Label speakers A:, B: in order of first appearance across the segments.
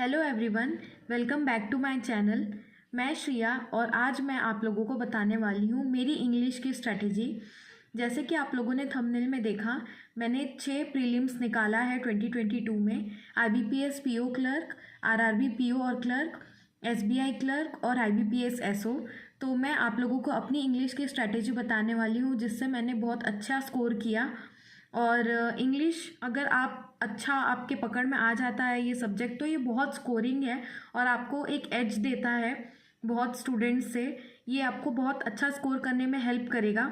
A: Hello everyone, welcome back to my channel. मैं श्रिया और आज मैं आप लोगों को बताने वाली हूँ मेरी इंग्लिश की स्ट्रैटेजी। जैसे कि आप लोगों ने थंबनेल में देखा, मैंने 6 प्रीलिम्स निकाला है 2022 में। IBPS PO clerk, RRB PO और क्लर्क, SBI क्लर्क और IBPS SO। तो मैं आप लोगों को अपनी इंग्लिश की स्ट्रैटेजी बताने वाली हूँ जिससे मैंने बहुत अच्छा स्कोर किया। और इंग्लिश अगर आप अच्छा आपके पकड़ में आ जाता है ये सब्जेक्ट, तो ये बहुत स्कोरिंग है और आपको एक एज देता है बहुत स्टूडेंट्स से। ये आपको बहुत अच्छा स्कोर करने में हेल्प करेगा।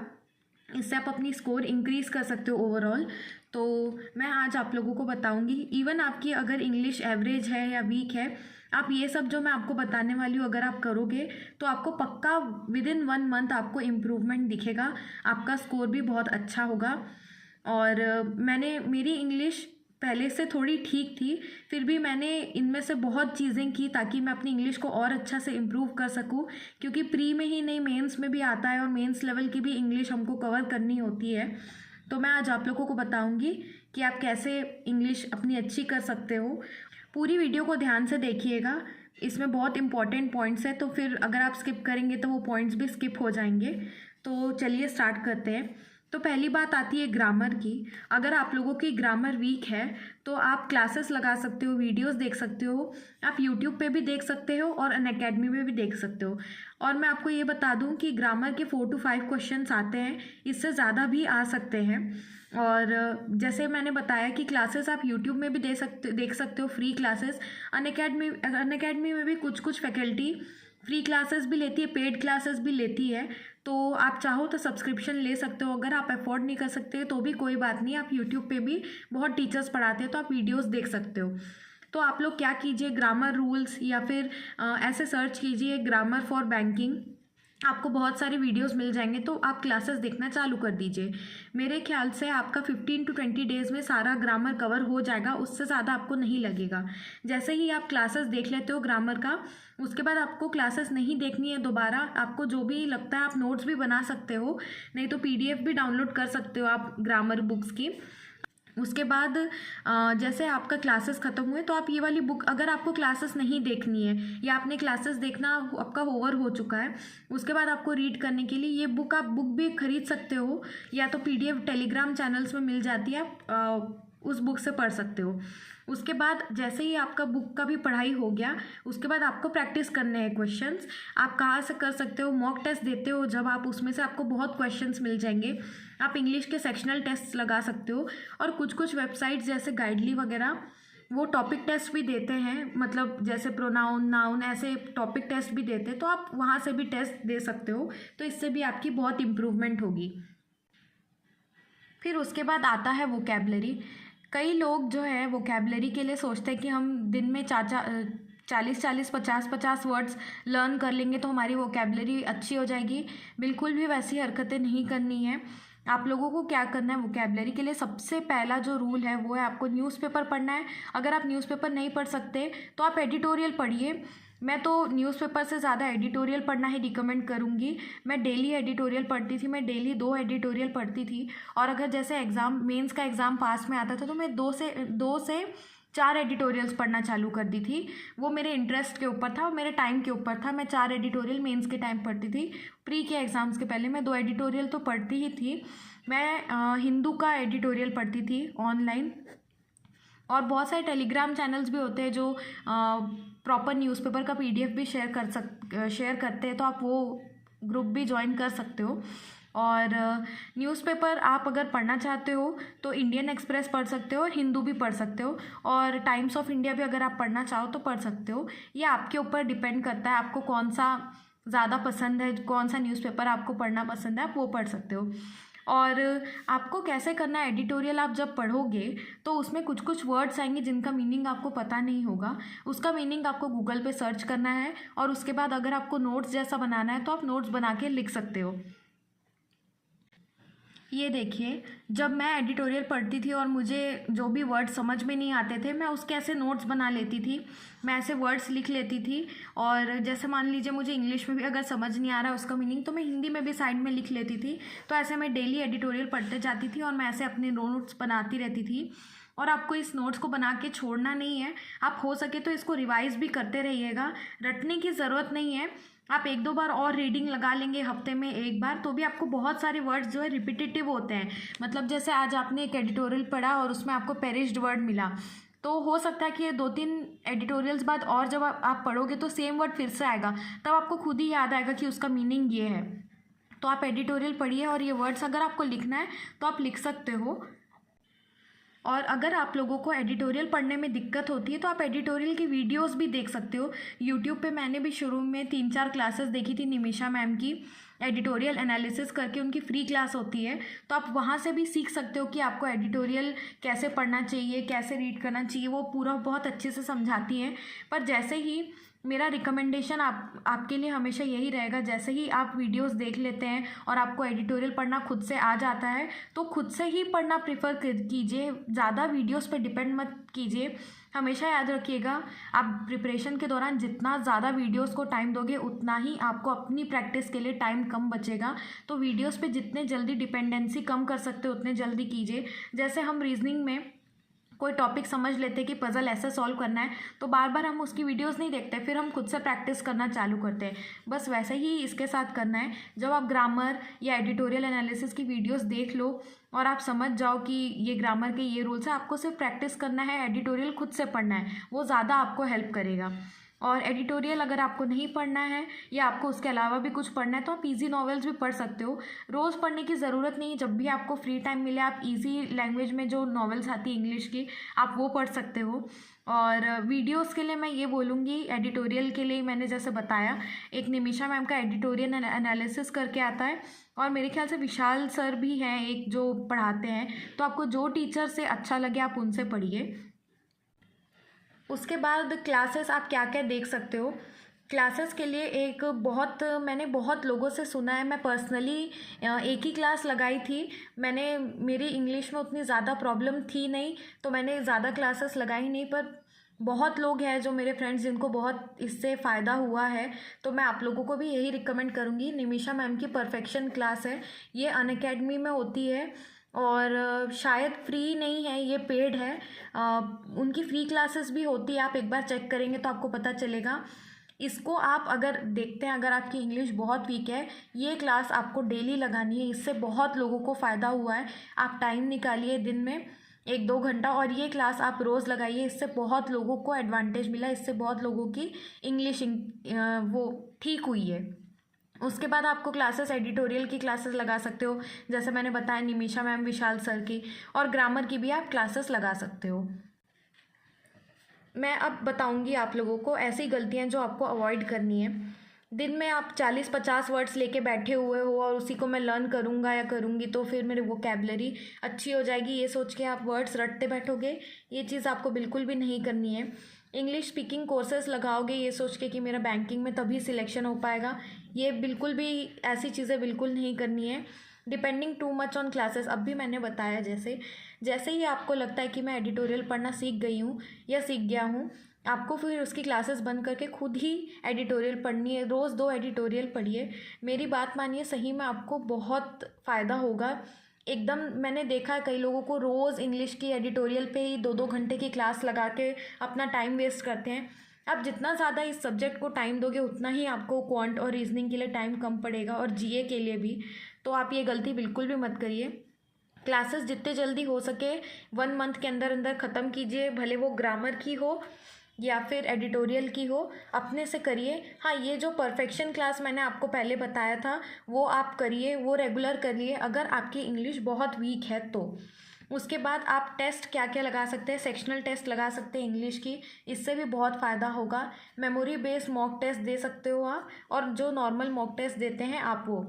A: इससे आप अपनी स्कोर इंक्रीज़ कर सकते हो ओवरऑल। तो मैं आज आप लोगों को बताऊंगी, इवन आपकी अगर इंग्लिश एवरेज है या वीक है, आप ये सब जो मैं आपको बताने वाली हूँ अगर आप करोगे तो आपको पक्का विद इन 1 मंथ आपको इम्प्रूवमेंट दिखेगा, आपका स्कोर भी बहुत अच्छा होगा। और मेरी इंग्लिश पहले से थोड़ी ठीक थी, फिर भी मैंने इनमें से बहुत चीज़ें की ताकि मैं अपनी इंग्लिश को और अच्छा से इम्प्रूव कर सकूं, क्योंकि प्री में ही नहीं मेंस में भी आता है और मेंस लेवल की भी इंग्लिश हमको कवर करनी होती है। तो मैं आज आप लोगों को बताऊंगी कि आप कैसे इंग्लिश अपनी अच्छी कर सकते हो। पूरी वीडियो को ध्यान से देखिएगा, इसमें बहुत इंपॉर्टेंट पॉइंट्स है, तो फिर अगर आप स्किप करेंगे तो वो पॉइंट्स भी स्किप हो जाएंगे। तो चलिए स्टार्ट करते हैं। तो पहली बात आती है ग्रामर की। अगर आप लोगों की ग्रामर वीक है तो आप क्लासेस लगा सकते हो, वीडियोस देख सकते हो, आप यूट्यूब पे भी देख सकते हो और अनअकैडमी में भी देख सकते हो। और मैं आपको ये बता दूं कि ग्रामर के 4 to 5 क्वेश्चंस आते हैं, इससे ज़्यादा भी आ सकते हैं। और जैसे मैंने बताया कि क्लासेस आप यूट्यूब में भी देख सकते हो, फ्री क्लासेस। अनअकैडमी में भी कुछ कुछ फैकल्टी फ्री क्लासेस भी लेती है, पेड क्लासेस भी लेती है। तो आप चाहो तो सब्सक्रिप्शन ले सकते हो। अगर आप अफोर्ड नहीं कर सकते तो भी कोई बात नहीं, आप यूट्यूब पे भी बहुत टीचर्स पढ़ाते हैं तो आप वीडियोस देख सकते हो। तो आप लोग क्या कीजिए, ग्रामर रूल्स या फिर ऐसे सर्च कीजिए ग्रामर फॉर बैंकिंग, आपको बहुत सारे वीडियोस मिल जाएंगे, तो आप क्लासेस देखना चालू कर दीजिए। मेरे ख्याल से आपका 15 to 20 डेज़ में सारा ग्रामर कवर हो जाएगा, उससे ज़्यादा आपको नहीं लगेगा। जैसे ही आप क्लासेस देख लेते हो ग्रामर का, उसके बाद आपको क्लासेस नहीं देखनी है दोबारा। आपको जो भी लगता है आप नोट्स भी बना सकते हो, नहीं तो PDF भी डाउनलोड कर सकते हो आप ग्रामर बुक्स की। उसके बाद जैसे आपका क्लासेस ख़त्म हुए तो आप ये वाली बुक, अगर आपको क्लासेस नहीं देखनी है या आपने क्लासेस देखना आपका ओवर हो चुका है, उसके बाद आपको रीड करने के लिए ये बुक, आप बुक भी खरीद सकते हो या तो PDF टेलीग्राम चैनल्स में मिल जाती है, आप उस बुक से पढ़ सकते हो। उसके बाद जैसे ही आपका बुक का भी पढ़ाई हो गया, उसके बाद आपको प्रैक्टिस करने हैं क्वेश्चंस। आप कहाँ से कर सकते हो, मॉक टेस्ट देते हो जब आप, उसमें से आपको बहुत क्वेश्चंस मिल जाएंगे। आप इंग्लिश के सेक्शनल टेस्ट लगा सकते हो और कुछ कुछ वेबसाइट्स जैसे गाइडली वगैरह वो टॉपिक टेस्ट भी देते हैं, मतलब जैसे प्रोनाउन, नाउन, ऐसे टॉपिक टेस्ट भी देते हैं, तो आप वहाँ से भी टेस्ट दे सकते हो। तो इससे भी आपकी बहुत इम्प्रूवमेंट होगी। फिर उसके बाद आता है वोकैबलरी। कई लोग जो है वोकैबलरी के लिए सोचते हैं कि हम दिन में 40 50 वर्ड्स लर्न कर लेंगे तो हमारी वोकैबलरी अच्छी हो जाएगी। बिल्कुल भी वैसी हरकतें नहीं करनी है। आप लोगों को क्या करना है, वोकैबलरी के लिए सबसे पहला जो रूल है वो है आपको न्यूज़पेपर पढ़ना है। अगर आप न्यूज़पेपर नहीं पढ़ सकते तो आप एडिटोरियल पढ़िए। मैं तो न्यूज़पेपर से ज़्यादा एडिटोरियल पढ़ना ही रिकमेंड करूँगी। मैं डेली एडिटोरियल पढ़ती थी, मैं डेली 2 एडिटोरियल पढ़ती थी। और अगर जैसे एग्ज़ाम, मेंस का एग्ज़ाम पास में आता था तो मैं 2 से 4 एडिटोरियल्स पढ़ना चालू कर दी थी। वो मेरे इंटरेस्ट के ऊपर था और मेरे टाइम के ऊपर था। मैं 4 एडिटोरियल मेंस के टाइम पढ़ती थी। प्री के एग्ज़ाम्स के पहले मैं 2 एडिटोरियल तो पढ़ती ही थी। मैं हिंदू का एडिटोरियल पढ़ती थी ऑनलाइन। और बहुत सारे टेलीग्राम चैनल्स भी होते हैं जो प्रॉपर न्यूज़पेपर का PDF भी शेयर करते हैं, तो आप वो ग्रुप भी ज्वाइन कर सकते हो। और न्यूज़पेपर आप अगर पढ़ना चाहते हो तो इंडियन एक्सप्रेस पढ़ सकते हो और हिंदू भी पढ़ सकते हो, और टाइम्स ऑफ इंडिया भी अगर आप पढ़ना चाहो तो पढ़ सकते हो। ये आपके ऊपर डिपेंड करता है आपको कौन सा ज़्यादा पसंद है, कौन सा न्यूज़पेपर आपको पढ़ना पसंद है, आप वो पढ़ सकते हो। और आपको कैसे करना है एडिटोरियल, आप जब पढ़ोगे तो उसमें कुछ कुछ वर्ड्स आएंगे जिनका मीनिंग आपको पता नहीं होगा। उसका मीनिंग आपको गूगल पे सर्च करना है और उसके बाद अगर आपको नोट्स जैसा बनाना है तो आप नोट्स बना के लिख सकते हो। ये देखिए, जब मैं एडिटोरियल पढ़ती थी और मुझे जो भी वर्ड्स समझ में नहीं आते थे, मैं उसके ऐसे नोट्स बना लेती थी, मैं ऐसे वर्ड्स लिख लेती थी। और जैसे मान लीजिए मुझे इंग्लिश में भी अगर समझ नहीं आ रहा है उसका मीनिंग, तो मैं हिंदी में भी साइड में लिख लेती थी। तो ऐसे मैं डेली एडिटोरियल पढ़ते जाती थी और मैं ऐसे अपने नोट्स बनाती रहती थी। और आपको इस नोट्स को बना के छोड़ना नहीं है। आप हो सके तो इसको रिवाइज भी करते रहिएगा, रटने की ज़रूरत नहीं है। आप एक दो बार और रीडिंग लगा लेंगे हफ्ते में एक बार, तो भी आपको बहुत सारे वर्ड्स जो है रिपीटेटिव होते हैं। मतलब जैसे आज आपने एक एडिटोरियल पढ़ा और उसमें आपको पेरिश्ड वर्ड मिला, तो हो सकता है कि ये 2-3 एडिटोरियल्स बाद और जब आप पढ़ोगे तो सेम वर्ड फिर से आएगा, तब आपको खुद ही याद आएगा कि उसका मीनिंग ये है। तो आप एडिटोरियल पढ़िए और ये वर्ड्स अगर आपको लिखना है तो आप लिख सकते हो। और अगर आप लोगों को एडिटोरियल पढ़ने में दिक्कत होती है तो आप एडिटोरियल की वीडियोस भी देख सकते हो। यूट्यूब पे मैंने भी शुरू में 3-4 क्लासेस देखी थी निमिषा मैम की, एडिटोरियल एनालिसिस करके उनकी फ्री क्लास होती है, तो आप वहाँ से भी सीख सकते हो कि आपको एडिटोरियल कैसे पढ़ना चाहिए, कैसे रीड करना चाहिए। वो पूरा बहुत अच्छे से समझाती है। पर जैसे ही मेरा रिकमेंडेशन आपके लिए हमेशा यही रहेगा, जैसे ही आप वीडियोस देख लेते हैं और आपको एडिटोरियल पढ़ना खुद से आ जाता है तो खुद से ही पढ़ना प्रेफर कीजिए, ज़्यादा वीडियोस पे डिपेंड मत कीजिए। हमेशा याद रखिएगा, आप प्रिपरेशन के दौरान जितना ज़्यादा वीडियोस को टाइम दोगे उतना ही आपको अपनी प्रैक्टिस के लिए टाइम कम बचेगा। तो वीडियोस पे जितने जल्दी डिपेंडेंसी कम कर सकते हो उतने जल्दी कीजिए। जैसे हम रीजनिंग में कोई टॉपिक समझ लेते कि पज़ल ऐसे सॉल्व करना है, तो बार बार हम उसकी वीडियोस नहीं देखते, फिर हम खुद से प्रैक्टिस करना चालू करते हैं। बस वैसे ही इसके साथ करना है। जब आप ग्रामर या एडिटोरियल एनालिसिस की वीडियोस देख लो और आप समझ जाओ कि ये ग्रामर के ये रूल्स है, आपको सिर्फ प्रैक्टिस करना है, एडिटोरियल खुद से पढ़ना है, वो ज़्यादा आपको हेल्प करेगा। और एडिटोरियल अगर आपको नहीं पढ़ना है या आपको उसके अलावा भी कुछ पढ़ना है तो आप इजी नॉवेल्स भी पढ़ सकते हो। रोज़ पढ़ने की ज़रूरत नहीं है, जब भी आपको फ्री टाइम मिले आप इजी लैंग्वेज में जो नॉवेल्स आती है इंग्लिश की, आप वो पढ़ सकते हो। और वीडियोस के लिए मैं ये बोलूँगी, एडिटोरियल के लिए मैंने जैसे बताया, एक निमिषा मैम का एडिटोरियल एनालिसिस करके आता है, और मेरे ख्याल से विशाल सर भी हैं एक जो पढ़ाते हैं। तो आपको जो टीचर से अच्छा लगे आप उनसे पढ़िए। उसके बाद क्लासेस आप क्या क्या देख सकते हो। क्लासेस के लिए मैंने बहुत लोगों से सुना है, मैं पर्सनली एक ही क्लास लगाई थी। मेरी इंग्लिश में उतनी ज़्यादा प्रॉब्लम थी नहीं, तो मैंने ज़्यादा क्लासेस लगाई नहीं, पर बहुत लोग हैं जो मेरे फ्रेंड्स जिनको बहुत इससे फ़ायदा हुआ है, तो मैं आप लोगों को भी यही रिकमेंड करूँगी। निमिषा मैम की परफेक्शन क्लास है, ये अनअकैडमी में होती है और शायद फ्री नहीं है, ये पेड है। उनकी फ्री क्लासेस भी होती है, आप एक बार चेक करेंगे तो आपको पता चलेगा। इसको आप अगर देखते हैं, अगर आपकी इंग्लिश बहुत वीक है, ये क्लास आपको डेली लगानी है, इससे बहुत लोगों को फ़ायदा हुआ है। आप टाइम निकालिए दिन में 1-2 घंटा और ये क्लास आप रोज़ लगाइए, इससे बहुत लोगों को एडवांटेज मिला, इससे बहुत लोगों की इंग्लिश वो ठीक हुई है। उसके बाद आपको क्लासेस एडिटोरियल की क्लासेस लगा सकते हो, जैसे मैंने बताया निमिषा मैम, विशाल सर की, और ग्रामर की भी आप क्लासेस लगा सकते हो। मैं अब बताऊंगी आप लोगों को ऐसी गलतियां जो आपको अवॉइड करनी है। दिन में आप 40-50 वर्ड्स लेके बैठे हुए हो और उसी को मैं लर्न करूँगा या करूँगी तो फिर मेरी वोकैबुलरी अच्छी हो जाएगी, ये सोच के आप वर्ड्स रटते बैठोगे, ये चीज़ आपको बिल्कुल भी नहीं करनी है। इंग्लिश स्पीकिंग कोर्सेज लगाओगे ये सोच के कि मेरा बैंकिंग में तभी सिलेक्शन हो पाएगा, ये बिल्कुल भी, ऐसी चीज़ें बिल्कुल नहीं करनी है। Depending too much on classes, अब भी मैंने बताया जैसे ही आपको लगता है कि मैं एडिटोरियल पढ़ना सीख गई हूँ या सीख गया हूँ, आपको फिर उसकी क्लासेस बंद करके खुद ही एडिटोरियल पढ़नी है। रोज़ 2 एडिटोरियल पढ़िए, मेरी बात मानिए, सही में आपको बहुत फ़ायदा होगा एकदम। मैंने देखा है कई लोगों को रोज़ इंग्लिश की एडिटोरियल पे ही 2-2 घंटे की क्लास लगा के अपना टाइम वेस्ट करते हैं। आप जितना ज़्यादा इस सब्जेक्ट को टाइम दोगे उतना ही आपको क्वांट और रीजनिंग के लिए टाइम कम पड़ेगा और जीए के लिए भी। तो आप ये गलती बिल्कुल भी मत करिए। क्लासेस जितने जल्दी हो सके 1 मंथ के अंदर अंदर ख़त्म कीजिए, भले वो ग्रामर की हो या फिर एडिटोरियल की हो, अपने से करिए। हाँ, ये जो परफेक्शन क्लास मैंने आपको पहले बताया था वो आप करिए, वो रेगुलर करिए अगर आपकी इंग्लिश बहुत वीक है तो। उसके बाद आप टेस्ट क्या क्या लगा सकते हैं, सेक्शनल टेस्ट लगा सकते हैं इंग्लिश की, इससे भी बहुत फ़ायदा होगा। मेमोरी बेस्ड मॉक टेस्ट दे सकते हो आप, और जो नॉर्मल मॉक टेस्ट देते हैं आप वो।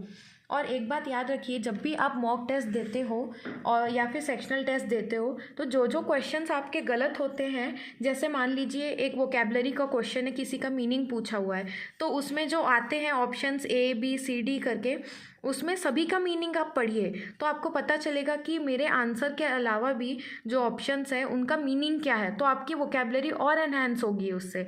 A: और एक बात याद रखिए, जब भी आप मॉक टेस्ट देते हो और या फिर सेक्शनल टेस्ट देते हो तो जो जो क्वेश्चंस आपके गलत होते हैं, जैसे मान लीजिए एक वोकैबुलरी का क्वेश्चन है, किसी का मीनिंग पूछा हुआ है, तो उसमें जो आते हैं options A B C D करके, उसमें सभी का मीनिंग आप पढ़िए तो आपको पता चलेगा कि मेरे आंसर के अलावा भी जो ऑप्शंस हैं उनका मीनिंग क्या है, तो आपकी वोकैबुलरी और एनहांस होगी उससे।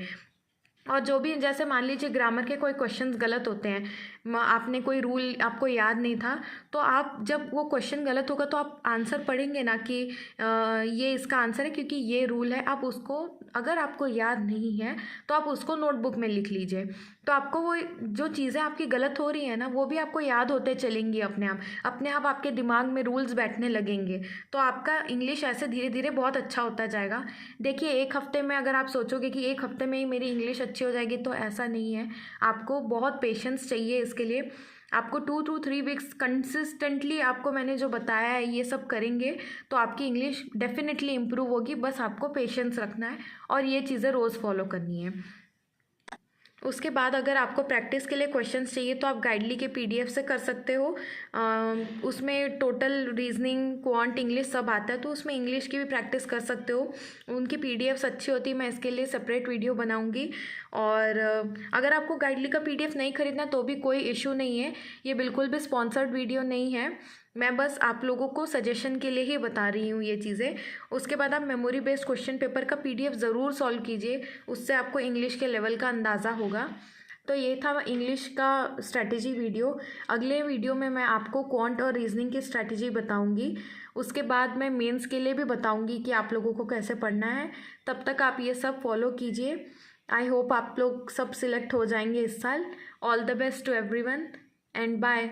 A: और जो भी जैसे मान लीजिए ग्रामर के कोई क्वेश्चंस गलत होते हैं, आपने कोई रूल आपको याद नहीं था, तो आप जब वो क्वेश्चन गलत होगा तो आप आंसर पढ़ेंगे ना कि ये इसका आंसर है क्योंकि ये रूल है। आप उसको, अगर आपको याद नहीं है तो आप उसको नोटबुक में लिख लीजिए, तो आपको वो जो चीज़ें आपकी गलत हो रही हैं ना वो भी आपको याद होते चलेंगी अपने आप आपके दिमाग में रूल्स बैठने लगेंगे। तो आपका इंग्लिश ऐसे धीरे धीरे बहुत अच्छा होता जाएगा। देखिए, एक हफ्ते में अगर आप सोचोगे कि एक हफ्ते में ही मेरी इंग्लिश अच्छी हो जाएगी, तो ऐसा नहीं है। आपको बहुत पेशेंस चाहिए इसके लिए। आपको 2 to 3 वीक्स कंसिस्टेंटली, आपको मैंने जो बताया है ये सब करेंगे तो आपकी इंग्लिश डेफिनेटली इम्प्रूव होगी। बस आपको पेशेंस रखना है और ये चीज़ें रोज़ फॉलो करनी है। उसके बाद अगर आपको प्रैक्टिस के लिए क्वेश्चंस चाहिए तो आप गाइडली के पीडीएफ से कर सकते हो। उसमें टोटल रीजनिंग, क्वांट, इंग्लिश सब आता है, तो उसमें इंग्लिश की भी प्रैक्टिस कर सकते हो। उनकी पीडीएफ्स अच्छी होती है, मैं इसके लिए सेपरेट वीडियो बनाऊंगी। और अगर आपको गाइडली का पीडीएफ नहीं खरीदना तो भी कोई इशू नहीं है, ये बिल्कुल भी स्पॉन्सर्ड वीडियो नहीं है। मैं बस आप लोगों को सजेशन के लिए ही बता रही हूँ ये चीज़ें। उसके बाद आप मेमोरी बेस्ड क्वेश्चन पेपर का पीडीएफ ज़रूर सॉल्व कीजिए, उससे आपको इंग्लिश के लेवल का अंदाज़ा होगा। तो ये था इंग्लिश का स्ट्रैटेजी वीडियो। अगले वीडियो में मैं आपको क्वांट और रीजनिंग की स्ट्रैटेजी बताऊंगी। उसके बाद मैं मेंस के लिए भी बताऊंगी कि आप लोगों को कैसे पढ़ना है। तब तक आप ये सब फॉलो कीजिए। आई होप आप लोग सब सिलेक्ट हो जाएंगे इस साल। All the best to everyone and bye.